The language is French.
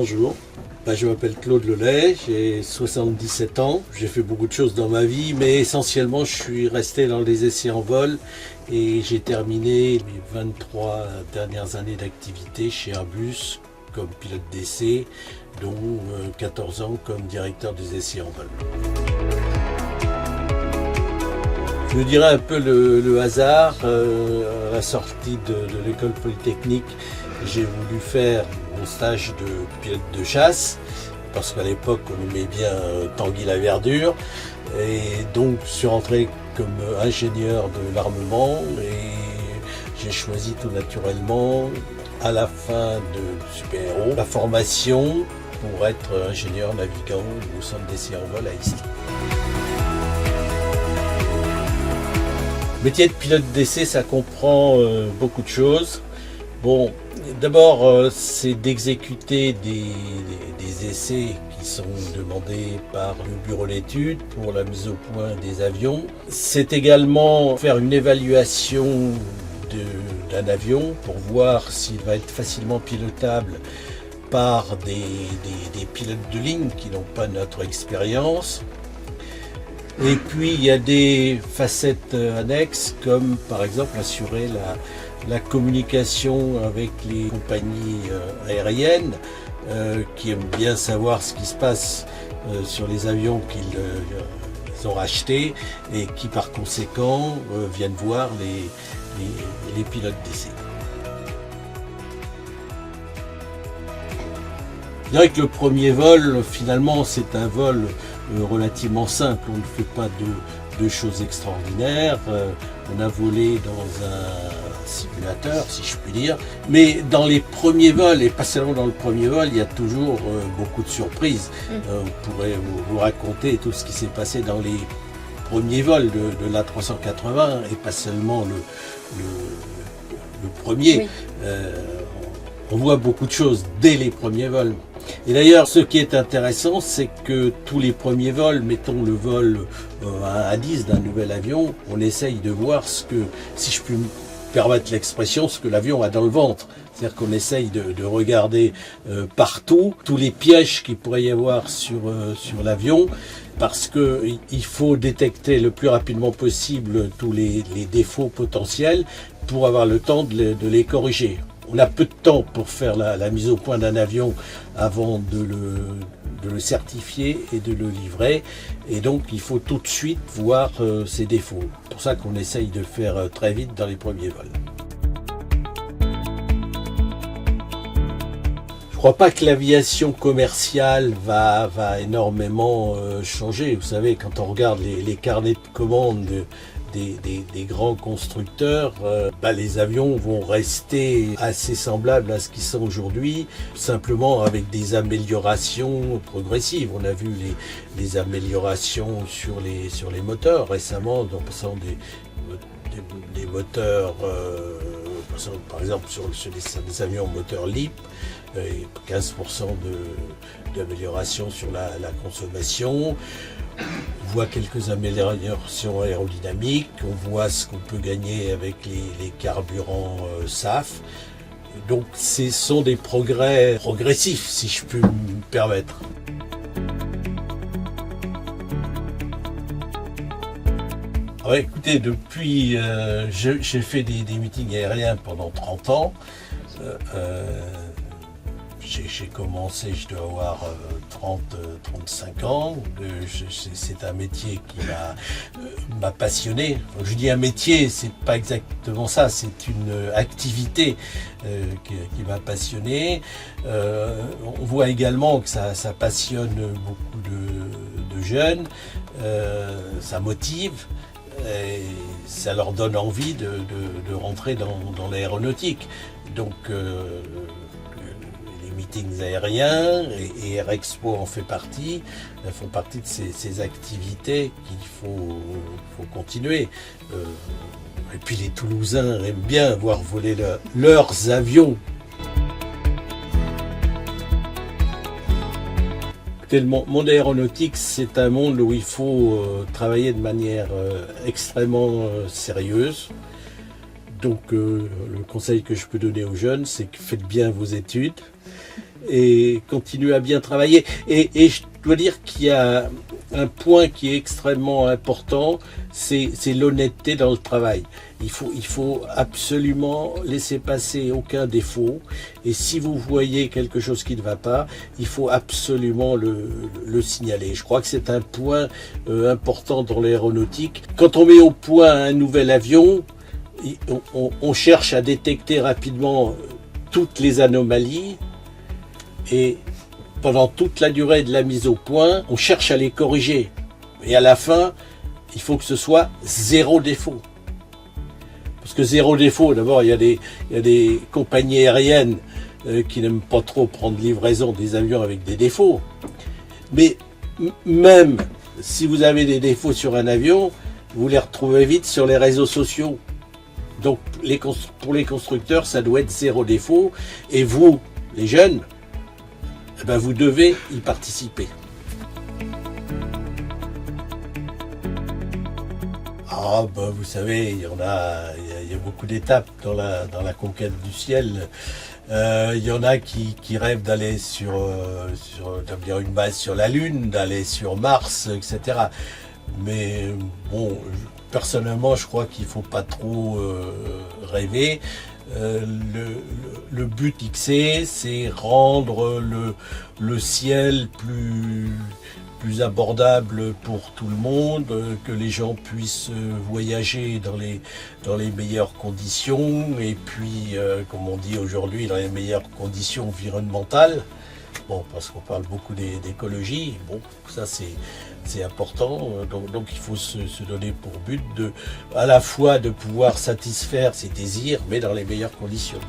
Bonjour, je m'appelle Claude Lelay, j'ai 77 ans. J'ai fait beaucoup de choses dans ma vie, mais essentiellement je suis resté dans les essais en vol et j'ai terminé mes 23 dernières années d'activité chez Airbus comme pilote d'essai, dont 14 ans comme directeur des essais en vol. Je dirais un peu le hasard. À la sortie de l'école polytechnique, j'ai voulu faire mon stage de pilote de chasse, parce qu'à l'époque on aimait bien Tanguy la Verdure, et donc je suis rentré comme ingénieur de l'armement et j'ai choisi tout naturellement à la fin de Super Héros la formation pour être ingénieur navigant au centre d'essai en vol à Isly. Le métier de pilote d'essai, ça comprend beaucoup de choses. Bon, d'abord, c'est d'exécuter des essais qui sont demandés par le bureau d'études pour la mise au point des avions. C'est également faire une évaluation d'un avion pour voir s'il va être facilement pilotable par des pilotes de ligne qui n'ont pas notre expérience. Et puis il y a des facettes annexes comme par exemple assurer la communication avec les compagnies aériennes qui aiment bien savoir ce qui se passe sur les avions qu'ils ont rachetés et qui par conséquent viennent voir les pilotes d'essai. Je dirais que le premier vol, finalement, c'est un vol relativement simple. On ne fait pas de choses extraordinaires. On a volé dans un simulateur, si je puis dire. Mais dans les premiers vols, et pas seulement dans le premier vol, il y a toujours beaucoup de surprises. On pourrait vous raconter tout ce qui s'est passé dans les premiers vols de l'A380, et pas seulement le premier. Oui. On voit beaucoup de choses dès les premiers vols. Et d'ailleurs, ce qui est intéressant, c'est que tous les premiers vols, mettons le vol à 10 d'un nouvel avion, on essaye de voir ce que, si je puis me permettre l'expression, ce que l'avion a dans le ventre. C'est-à-dire qu'on essaye de regarder partout tous les pièges qu'il pourrait y avoir sur l'avion, parce qu'il faut détecter le plus rapidement possible tous les défauts potentiels pour avoir le temps de les corriger. On a peu de temps pour faire la mise au point d'un avion avant de le certifier et de le livrer. Et donc il faut tout de suite voir ses défauts. C'est pour ça qu'on essaye de le faire très vite dans les premiers vols. Je ne crois pas que l'aviation commerciale va énormément changer. Vous savez, quand on regarde les carnets de commandes des grands constructeurs, les avions vont rester assez semblables à ce qu'ils sont aujourd'hui, simplement avec des améliorations progressives. On a vu les améliorations sur les moteurs récemment, en passant des moteurs, par exemple sur des avions moteurs LEAP, 15% d'amélioration sur la consommation. On voit quelques améliorations aérodynamiques, on voit ce qu'on peut gagner avec les carburants SAF. Donc ce sont des progrès progressifs, si je puis me permettre. Alors, écoutez, depuis, j'ai fait des meetings aériens pendant 30 ans. J'ai commencé, je dois avoir 35 ans. C'est un métier qui m'a passionné. Donc, je dis un métier, c'est pas exactement ça, c'est une activité qui m'a passionné. On voit également que ça passionne beaucoup de jeunes, ça motive. Et ça leur donne envie de rentrer dans l'aéronautique. Donc les meetings aériens et Air Expo en fait partie, font partie de ces activités qu'il faut continuer. Et puis les Toulousains aiment bien voir voler leurs avions. Le monde aéronautique, c'est un monde où il faut travailler de manière extrêmement sérieuse. Donc le conseil que je peux donner aux jeunes, c'est que faites bien vos études et continuer à bien travailler. Et je dois dire qu'il y a un point qui est extrêmement important, c'est l'honnêteté dans le travail. Il faut absolument laisser passer aucun défaut. Et si vous voyez quelque chose qui ne va pas, il faut absolument le signaler. Je crois que c'est un point important dans l'aéronautique. Quand on met au point un nouvel avion, on cherche à détecter rapidement toutes les anomalies et pendant toute la durée de la mise au point, on cherche à les corriger. Et à la fin, il faut que ce soit zéro défaut. Parce que zéro défaut, d'abord, il y a des compagnies aériennes qui n'aiment pas trop prendre livraison des avions avec des défauts. Mais même si vous avez des défauts sur un avion, vous les retrouvez vite sur les réseaux sociaux. Donc pour les constructeurs, ça doit être zéro défaut. Et vous, les jeunes, eh ben, vous devez y participer. Ah ben, vous savez, il y a beaucoup d'étapes dans la conquête du ciel. Il y en a qui rêvent d'aller d'établir une base sur la Lune, d'aller sur Mars, etc. Mais bon, personnellement, je crois qu'il ne faut pas trop rêver. Le but fixé, c'est rendre le ciel plus abordable pour tout le monde, que les gens puissent voyager dans les meilleures conditions et puis, comme on dit aujourd'hui, dans les meilleures conditions environnementales. Bon, parce qu'on parle beaucoup d'écologie, bon, ça c'est important, donc il faut se donner pour but à la fois de pouvoir satisfaire ses désirs, mais dans les meilleures conditions.